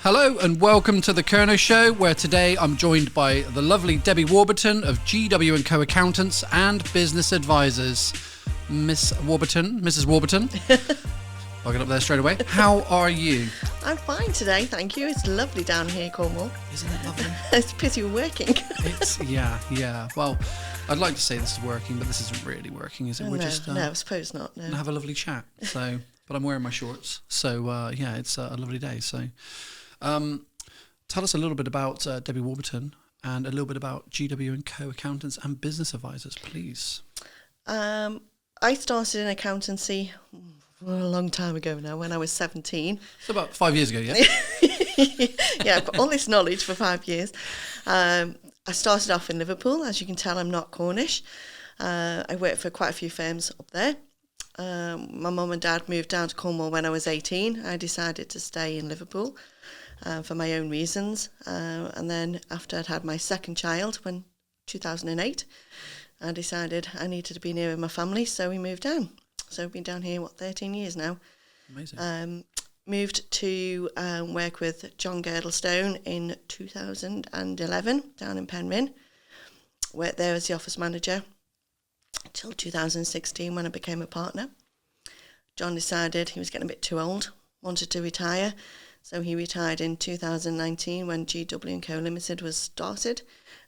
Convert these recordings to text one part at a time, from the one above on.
Hello and welcome to the Kernow Show, where today I'm joined by the lovely Debbie Warburton of GW&Co Accountants and Business Advisors. Mrs. Warburton. I'll get up there straight away. How are you? I'm fine today, thank you. It's lovely down here, Cornwall. Isn't it lovely? It's a pity we're working. Yeah. Well, I'd like to say this is working, but this isn't really working, is it? No, I suppose not. No. And have a lovely chat. So, but I'm wearing my shorts, so it's a lovely day. So, tell us a little bit about Debbie Warburton and a little bit about GW&Co Accountants and Business Advisors, please. I started in accountancy a long time ago now, when I was 17. So about 5 years ago, yeah? Yeah, I've got all this knowledge for 5 years. I started off in Liverpool. As you can tell, I'm not Cornish. I worked for quite a few firms up there. My mum and dad moved down to Cornwall when I was 18. I decided to stay in Liverpool for my own reasons. And then after I'd had my second child, in 2008, I decided I needed to be nearer my family, so we moved down. So I've been down here, 13 years now. Amazing. Moved to work with John Girdlestone in 2011 down in Penryn. Worked there as the office manager until 2016 when I became a partner. John decided he was getting a bit too old, wanted to retire. So he retired in 2019 when GW&Co Limited was started.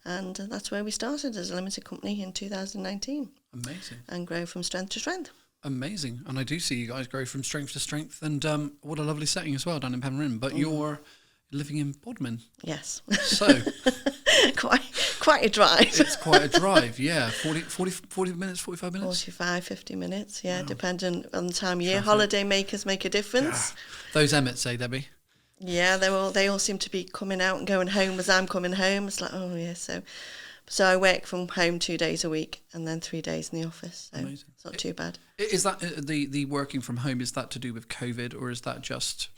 And that's where we started as a limited company in 2019. Amazing. And grow from strength to strength. Amazing. And I do see you guys grow from strength to strength. And what a lovely setting as well down in Penryn. But you're living in Bodmin. Yes. So. quite a drive. It's quite a drive, yeah. 40 minutes, 45 minutes? 45, 50 minutes, yeah, Wow. Depending on the time of year. Traffic. Holiday makers make a difference. Yeah. Those Emmets, Debbie? Yeah, they all seem to be coming out and going home as I'm coming home. It's like, oh yeah, so I work from home 2 days a week and then 3 days in the office. So Amazing. It's not too bad. Is that the working from home, is that to do with COVID, or is that just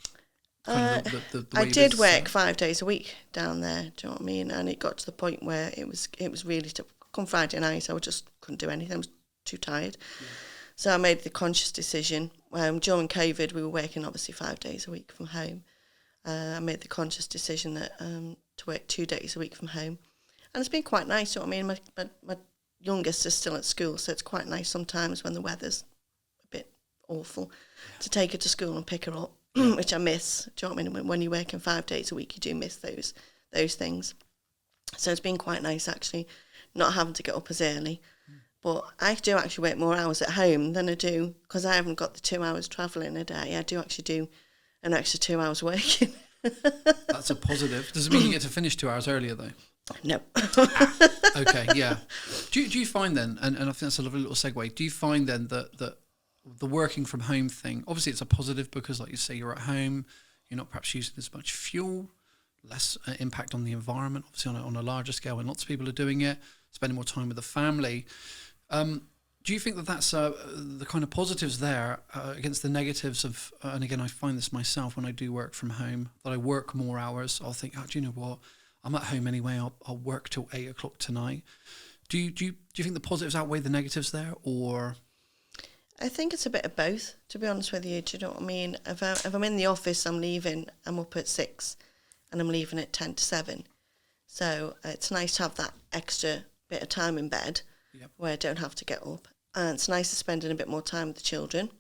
kind of the way I did it is? work 5 days a week down there, do you know what I mean? And it got to the point where it was really tough. Come Friday night, I just couldn't do anything. I was too tired. Yeah. So I made the conscious decision. During COVID, we were working obviously 5 days a week from home. I made the conscious decision that to work 2 days a week from home. And it's been quite nice, you know what I mean? My youngest is still at school, so it's quite nice sometimes when the weather's a bit awful to take her to school and pick her up, which I miss. Do you know what I mean? When you're working 5 days a week, you do miss those things. So it's been quite nice, actually, not having to get up as early. But I do actually work more hours at home than I do, because I haven't got the 2 hours travelling a day. I do actually do an extra 2 hours working. That's a positive. Does it mean you get to finish 2 hours earlier, though? No. Okay, yeah. Do you find then, and I think that's a lovely little segue, do you find then that the working from home thing, obviously it's a positive because, like you say, you're at home, you're not perhaps using as much fuel, less impact on the environment, obviously on a larger scale when lots of people are doing it, spending more time with the family. Do you think that that's the kind of positives there against the negatives of, and again, I find this myself when I do work from home, that I work more hours, I'll think, do you know what? I'm at home anyway, I'll work till 8 o'clock tonight. Do you think the positives outweigh the negatives there, or? I think it's a bit of both, to be honest with you. Do you know what I mean? If I'm in the office, I'm up at 6 and I'm leaving at 10 to 7. So it's nice to have that extra bit of time in bed where I don't have to get up. And it's nice to spending a bit more time with the children.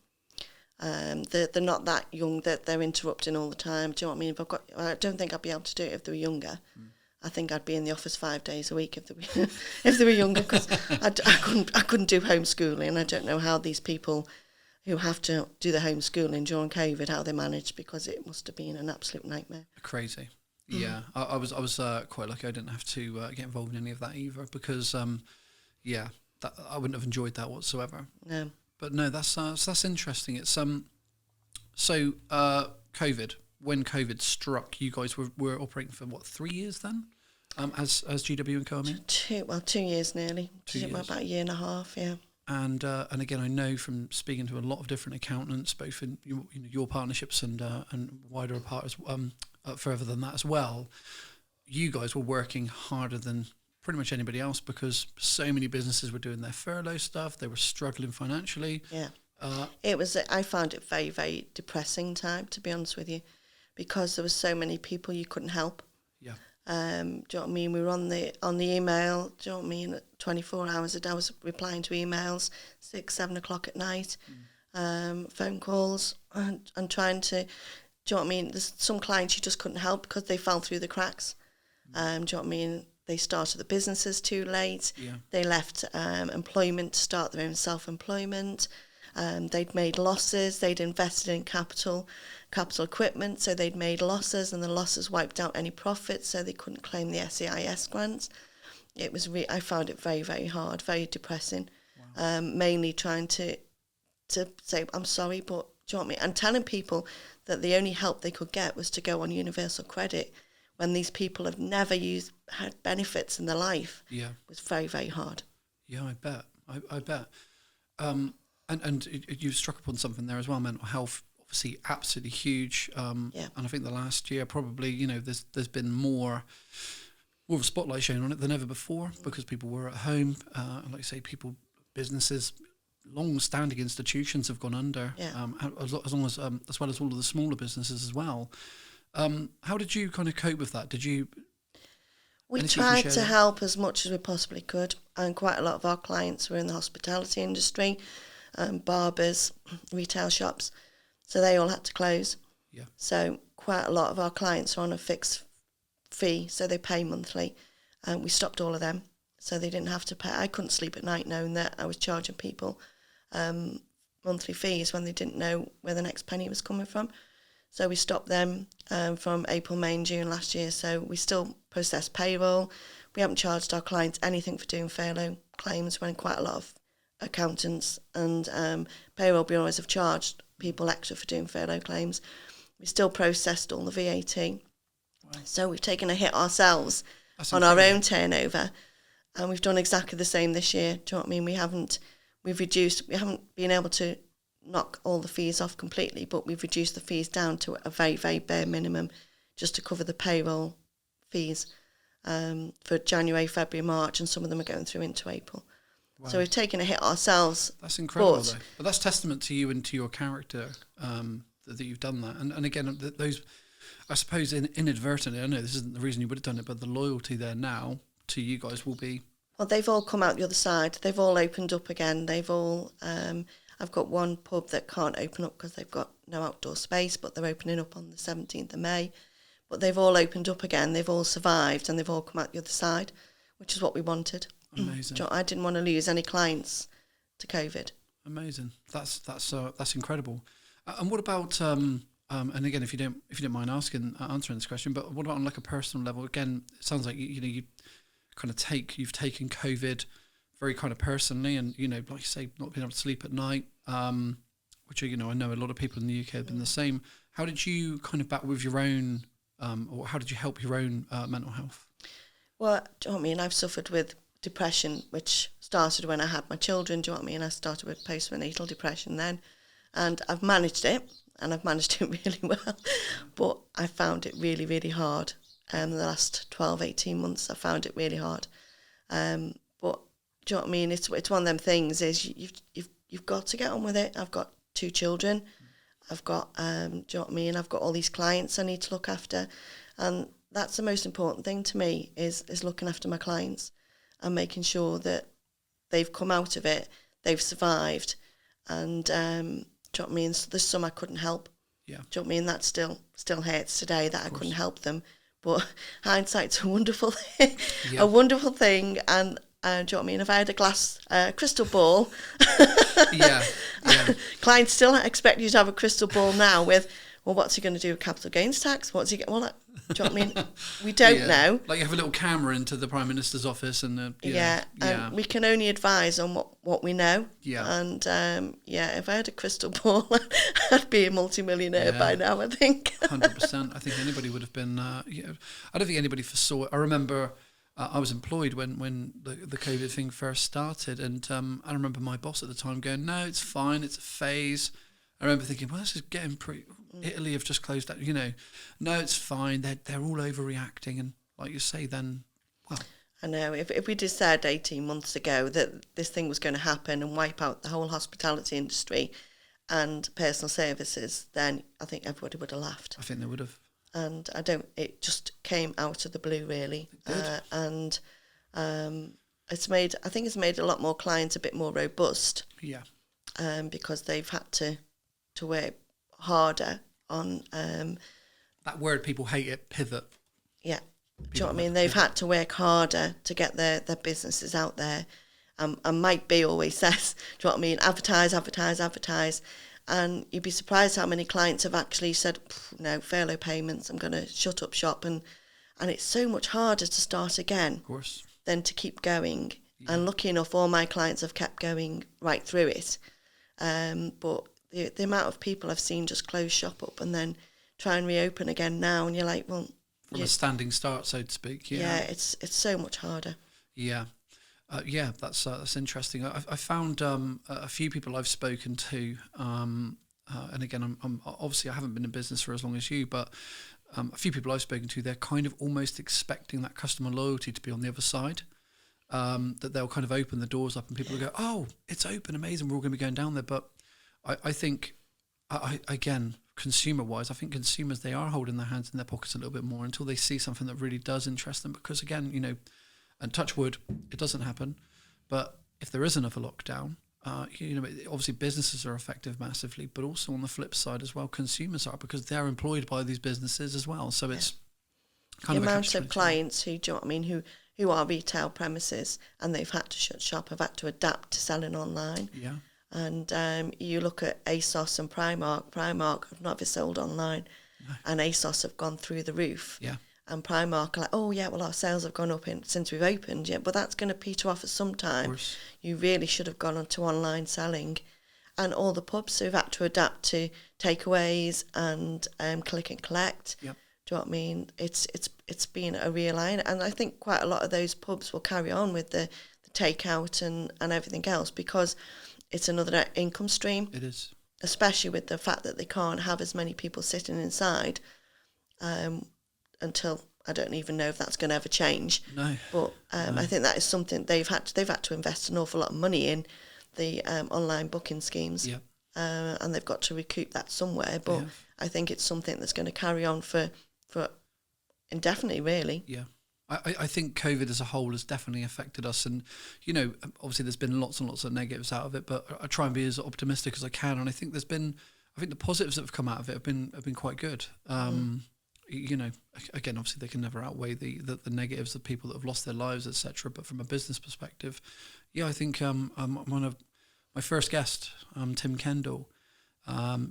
They're not that young that they're interrupting all the time. Do you know what I mean? I don't think I'd be able to do it if they were younger. I think I'd be in the office 5 days a week if they were younger, because I couldn't do homeschooling. I don't know how these people who have to do the homeschooling during COVID, how they managed, because it must have been an absolute nightmare. Crazy. Yeah, I was quite lucky. I didn't have to get involved in any of that either, because I wouldn't have enjoyed that whatsoever. No. But no, that's interesting. It's so COVID. When COVID struck, you guys were operating for what, 3 years then, as GW&Co, I mean? 2 years nearly. 2 years. About a year and a half, yeah. And again, I know from speaking to a lot of different accountants, both in your partnerships and wider apart further than that as well, you guys were working harder than pretty much anybody else, because so many businesses were doing their furlough stuff. They were struggling financially. Yeah. I found it very, very depressing time, to be honest with you, because there was so many people you couldn't help. Yeah. Do you know what I mean? We were on the email, do you know what I mean? 24 hours a day, I was replying to emails, 6, 7 o'clock at night, phone calls, and trying to, do you know what I mean? There's some clients you just couldn't help because they fell through the cracks. Do you know what I mean? They started the businesses too late. Yeah. They left employment to start their own self-employment. They'd made losses. They'd invested in capital equipment, so they'd made losses, and the losses wiped out any profits, so they couldn't claim the SEIS grants. It was I found it very, very hard, very depressing. Wow. Mainly trying to say, I'm sorry, but do you know what I mean? And telling people that the only help they could get was to go on universal credit when these people have never had benefits in their life. Yeah. Was very, very hard. Yeah, I bet. I bet. And you struck upon something there as well. Mental health, obviously, absolutely huge. And I think the last year, probably, there's been more of a spotlight shown on it than ever before because people were at home. And like I say, businesses, long-standing institutions have gone under. Yeah. As well as all of the smaller businesses as well. How did you kind of cope with that? We tried to help as much as we possibly could, and quite a lot of our clients were in the hospitality industry, barbers, retail shops, so they all had to close. Yeah. So quite a lot of our clients are on a fixed fee, so they pay monthly, and we stopped all of them, so they didn't have to pay. I couldn't sleep at night knowing that I was charging people monthly fees when they didn't know where the next penny was coming from. So we stopped them from April, May and June last year. So we still process payroll. We haven't charged our clients anything for doing furlough claims when quite a lot of accountants and payroll bureaus have charged people extra for doing furlough claims. We still processed all the VAT. Wow. So we've taken a hit ourselves on our own turnover, and we've done exactly the same this year. Do you know what I mean? We haven't been able to knock all the fees off completely, but we've reduced the fees down to a very, very bare minimum just to cover the payroll fees for January, February, March, and some of them are going through into April. Wow. So we've taken a hit ourselves. That's incredible, though. But that's testament to you and to your character that you've done that. And again, those, I suppose, inadvertently, I know this isn't the reason you would have done it, but the loyalty there now to you guys will be... Well, they've all come out the other side. They've all opened up again. They've all... I've got one pub that can't open up because they've got no outdoor space, but they're opening up on the 17th of May. But they've all opened up again. They've all survived, and they've all come out the other side, which is what we wanted. Amazing. I didn't want to lose any clients to COVID. Amazing. That's incredible. And what about and again, if you don't mind answering this question, but what about on like a personal level? Again, it sounds like you kind of you've taken COVID very kind of personally, and like you say, not being able to sleep at night, which I know a lot of people in the UK have been the same. How did you kind of battle with your own, or how did you help your own mental health? Well, do you know what I mean? I've suffered with depression, which started when I had my children. Do you know what I mean? I started with postnatal depression then, and I've managed it, and I've managed it really well. But I found it really, really hard. The last 12, 18 months, I found it really hard. But do you know what I mean? It's one of them things. Is you've got to get on with it. I've got 2 children. I've got do you know what I mean? I've got all these clients I need to look after, and that's the most important thing to me is looking after my clients and making sure that they've come out of it, they've survived, and do you know what I mean? So there's some I couldn't help. Yeah. Do you know what I mean? That still hurts today that I couldn't help them. But hindsight's a wonderful thing, a wonderful thing, and do you know what I mean? If I had a glass crystal ball, yeah. Clients still expect you to have a crystal ball now with, well, what's he going to do with capital gains tax? What's he? Well, do you know what I mean? We don't know. Like you have a little camera into the Prime Minister's office, and and we can only advise on what we know. Yeah. And if I had a crystal ball, I'd be a multimillionaire by now, I think. 100%. I think anybody would have been. I don't think anybody foresaw it. I remember I was employed when the COVID thing first started, and I remember my boss at the time going, "No, it's fine. It's a phase." I remember thinking, well, this is getting pretty... Italy have just closed down, no, it's fine. They're all overreacting. And like you say, then, well... I know. If we just said 18 months ago that this thing was going to happen and wipe out the whole hospitality industry and personal services, then I think everybody would have laughed. I think they would have. and it just came out of the blue, really. And it's made a lot more clients a bit more robust. Yeah. Because they've had to work harder on that word, people hate it, pivot. Yeah. Do you know what I mean? They've had to work harder to get their businesses out there. And Mike B always says, do you know what I mean? Advertise. And you'd be surprised how many clients have actually said, no, furlough payments, I'm going to shut up shop. And it's so much harder to start again, of course, than to keep going. Yeah. And lucky enough, all my clients have kept going right through it. But the amount of people I've seen just close shop up and then try and reopen again now, and you're like, well... From a standing start, so to speak. Yeah, it's so much harder. Yeah. That's interesting. I found a few people I've spoken to, and again, I'm obviously I haven't been in business for as long as you, but a few people I've spoken to, they're kind of almost expecting that customer loyalty to be on the other side, that they'll kind of open the doors up and people will go, oh, it's open, amazing, we're all going to be going down there. But I think, again, consumer-wise, I think consumers, they are holding their hands in their pockets a little bit more until they see something that really does interest them. Because again, and touch wood, it doesn't happen. But if there is another lockdown, obviously businesses are affected massively, but also on the flip side as well, consumers are, because they're employed by these businesses as well. So it's kind of the amount of clients who, do you know what I mean, who are retail premises and they've had to shut shop, have had to adapt to selling online. Yeah. And you look at ASOS and Primark. Primark have never sold online, and ASOS have gone through the roof. Yeah. And Primark are like, oh yeah, well our sales have gone up since we've opened, but that's going to peter off at some time. You really should have gone on to online selling. And all the pubs who've had to adapt to takeaways and click and collect. Yep. Do you know what I mean? It's been a real line, and I think quite a lot of those pubs will carry on with the takeout and everything else, because it's another income stream. It is. Especially with the fact that they can't have as many people sitting inside until, I don't even know if that's going to ever change. No. But I think that is something they've had to invest an awful lot of money in, the online booking schemes. Yeah. And they've got to recoup that somewhere. But I think it's something that's going to carry on for indefinitely, really. Yeah. I think COVID as a whole has definitely affected us, and obviously there's been lots and lots of negatives out of it, but I try and be as optimistic as I can, and I think the positives that have come out of it have been quite good. Again, obviously they can never outweigh the negatives of people that have lost their lives, etc. But from a business perspective, I think one of my first guest, Tim Kendall,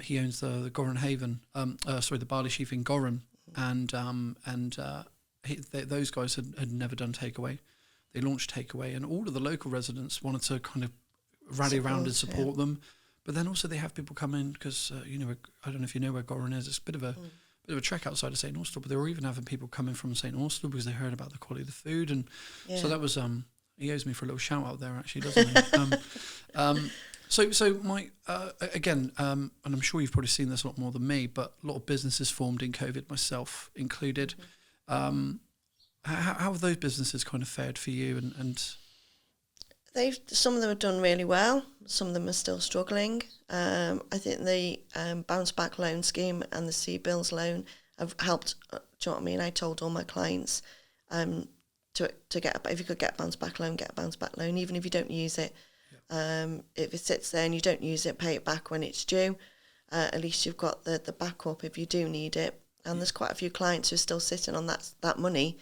he owns the Goran Haven, the barley sheaf in Goran, and those guys had never done takeaway. They launched takeaway, and all of the local residents wanted to kind of rally around and support them. But then also they have people come in because I don't know if you know where Goran is. It's a bit of a trek outside of St Austell, but they were even having people coming from St Austell because they heard about the quality of the food, and so that was he owes me for a little shout out there, actually, doesn't he? So Mike, again, and I'm sure you've probably seen this a lot more than me, but a lot of businesses formed in COVID, myself included. How have those businesses kind of fared for you? And some of them have done really well. Some of them are still struggling. I think the bounce back loan scheme and the CBILS loan have helped. Do you know what I mean? I told all my clients to get, if you could get a bounce back loan, get a bounce back loan, even if you don't use it. If it sits there and you don't use it, pay it back when it's due. At least you've got the backup if you do need it. And there's quite a few clients who are still sitting on that money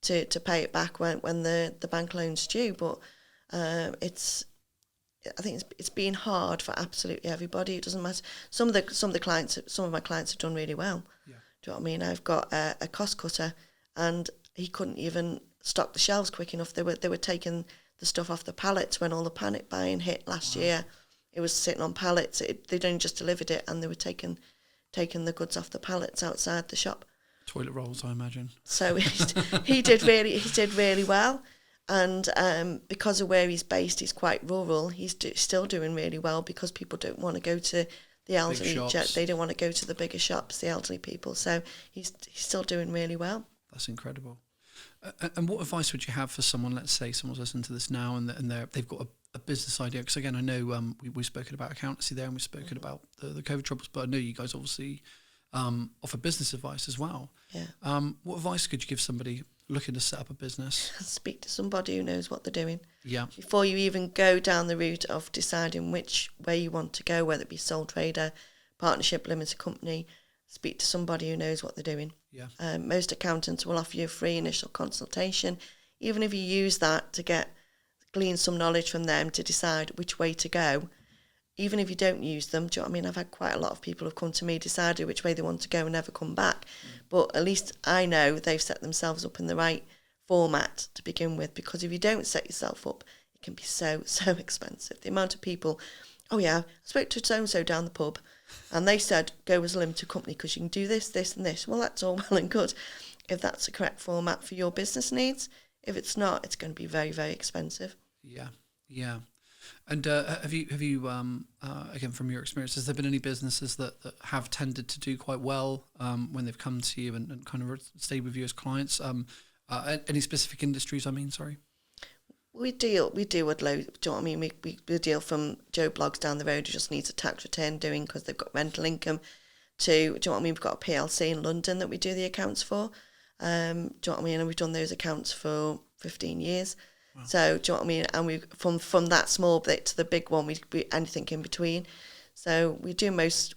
to pay it back when the bank loan's due. But I think it's been hard for absolutely everybody. It doesn't matter. Some of my clients have done really well. Yeah. Do you know what I mean? I've got a cost cutter, and he couldn't even stock the shelves quick enough. They were taking the stuff off the pallets when all the panic buying hit last year. It was sitting on pallets. They'd only just delivered it, and they were taking the goods off the pallets outside the shop. Toilet rolls, I imagine. So he did really well, and because of where he's based, he's quite rural. He's still doing really well because people don't want to go to the elderly. They don't want to go to the bigger shops, the elderly people. So he's still doing really well. That's incredible. And what advice would you have for someone? Let's say someone's listening to this now, and they've got a business idea. Because again, I know we've spoken about accountancy there, and we've spoken about the COVID troubles, but I know you guys obviously offer business advice as well. Yeah. What advice could you give somebody looking to set up a business? Speak to somebody who knows what they're doing. Yeah. Before you even go down the route of deciding which way you want to go, whether it be sole trader, partnership, limited company, speak to somebody who knows what they're doing. Yeah. Most accountants will offer you a free initial consultation, even if you use that to glean some knowledge from them to decide which way to go. Even if you don't use them, do you know what I mean? I've had quite a lot of people who've come to me, decided which way they want to go and never come back. But at least I know they've set themselves up in the right format to begin with, because if you don't set yourself up, it can be so expensive. The amount of people, oh yeah, I spoke to so-and-so down the pub and they said go as a limited company because you can do this, this and this. Well, that's all well and good if that's the correct format for your business needs. If it's not, it's going to be very, very expensive. Yeah, yeah. And have you again, from your experience, has there been any businesses that have tended to do quite well when they've come to you and kind of stayed with you as clients? Any specific industries, sorry? We deal with loads, do you know what I mean? We deal from Joe Bloggs down the road who just needs a tax return doing because they've got rental income, to, do you know what I mean? We've got a PLC in London that we do the accounts for. Do you know what I mean? And we've done those accounts for 15 years. Wow. So, do you know what I mean? And we from that small bit to the big one, we anything in between. So we do most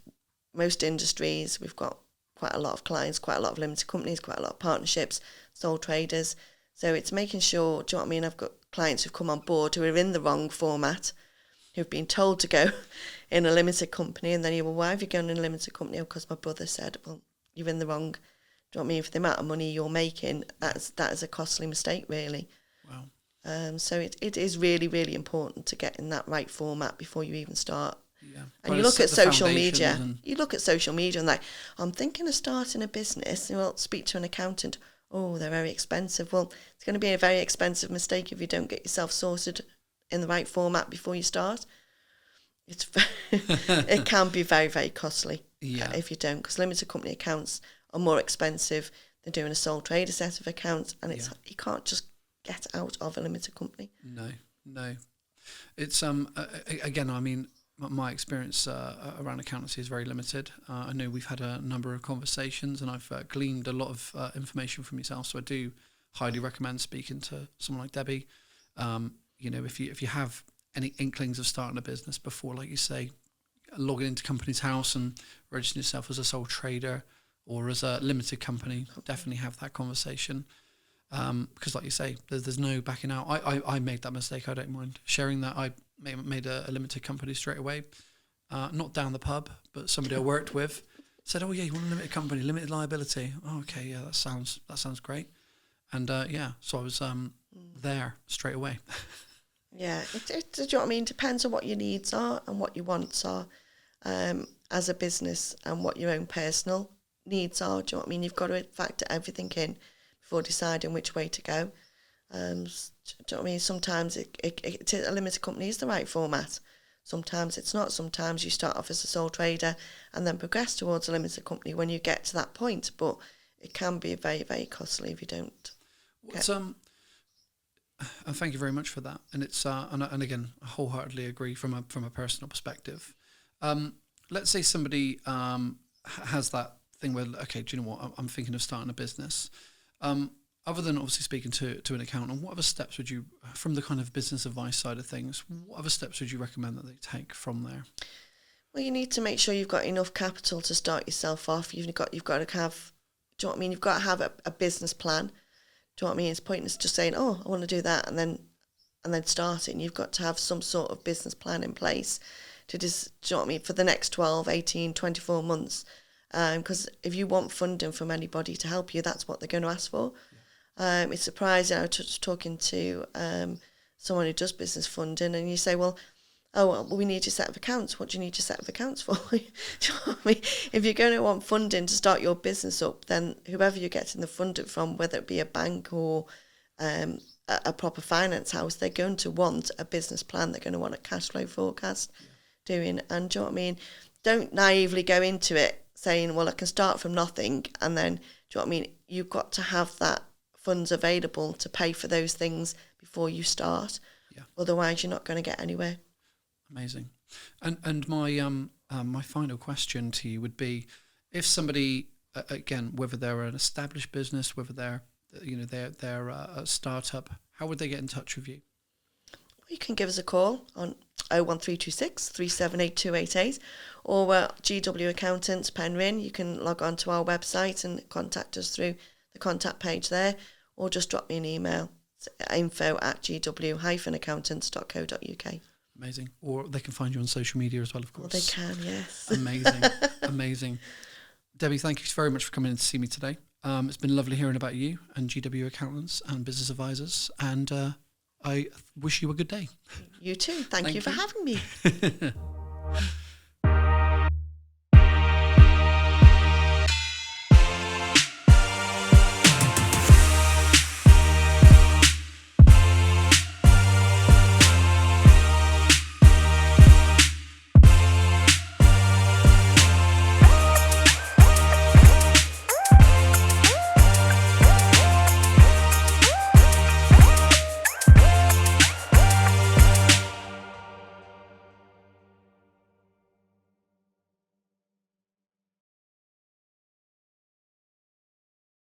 industries. We've got quite a lot of clients, quite a lot of limited companies, quite a lot of partnerships, sole traders. So it's making sure, do you know what I mean? I've got clients who've come on board who are in the wrong format, who've been told to go in a limited company, and then you, well, why have you gone in a limited company? Oh, because my brother said, well, you're in the wrong. Do you know what I mean? For the amount of money you're making, that is a costly mistake, really. Wow. So it is really, really important to get in that right format before you even start. Yeah. And you look at social media. You look at social media and I'm thinking of starting a business. And well, speak to an accountant. Oh, they're very expensive. Well, it's going to be a very expensive mistake if you don't get yourself sorted in the right format before you start. It can be very, very costly if you don't, because limited company accounts are more expensive than doing a sole trader set of accounts, and you can't just get out of a limited company. No. It's again, my experience around accountancy is very limited. I know we've had a number of conversations, and I've gleaned a lot of information from yourself. So I do highly recommend speaking to someone like Debbie. If you have any inklings of starting a business before, like you say, logging into Company's House and registering yourself as a sole trader or as a limited company, definitely have that conversation. Because like you say, there's no backing out. I made that mistake. I don't mind sharing that. I made a limited company straight away. Not down the pub, but somebody I worked with said, oh yeah, you want a limited company, limited liability. Oh, okay, yeah, that sounds great. And so I was there straight away. Yeah, do you know what I mean? Depends on what your needs are and what your wants are as a business, and what your own personal needs are. Do you know what I mean? You've got to factor everything in before deciding which way to go. Do you know what I mean? Sometimes a limited company is the right format. Sometimes it's not. Sometimes you start off as a sole trader and then progress towards a limited company when you get to that point. But it can be very, very costly if you don't. And thank you very much for that. And it's and again, I wholeheartedly agree from a personal perspective. Let's say somebody has that thing where, okay, do you know what? I'm thinking of starting a business. Other than obviously speaking to an accountant, what other steps would you, from the kind of business advice side of things, what other steps would you recommend that they take from there? Well, you need to make sure you've got enough capital to start yourself off. You've got to have, do you know what I mean? You've got to have a business plan. Do you know what I mean? It's pointless just saying, oh, I want to do that and then starting. You've got to have some sort of business plan in place to just, do you know what I mean, for the next 12, 18, 24 months. Because if you want funding from anybody to help you, that's what they're going to ask for. Yeah. It's surprising. I was talking to someone who does business funding, and you say, well, we need your set of accounts. What do you need your set of accounts for? Do you know what I mean? If you're going to want funding to start your business up, then whoever you're getting the funding from, whether it be a bank or a proper finance house, they're going to want a business plan. They're going to want a cash flow forecast doing. And do you know what I mean? Don't naively go into it saying, well, I can start from nothing. And then, do you know what I mean? You've got to have that funds available to pay for those things before you start. Yeah. Otherwise, you're not going to get anywhere. Amazing. And my my final question to you would be, if somebody, again, whether they're an established business, whether they're a startup, how would they get in touch with you? You can give us a call on 01326 378 288, or we're GW Accountants Penryn. You can log on to our website and contact us through the contact page there, or just drop me an email. It's info@gw-accountants.co.uk. Amazing. Or they can find you on social media as well, of course. Well, they can, yes. Amazing. Amazing. Debbie, thank you very much for coming in to see me today. It's been lovely hearing about you and GW Accountants and Business Advisors, and I wish you a good day. You too. Thank you for having me.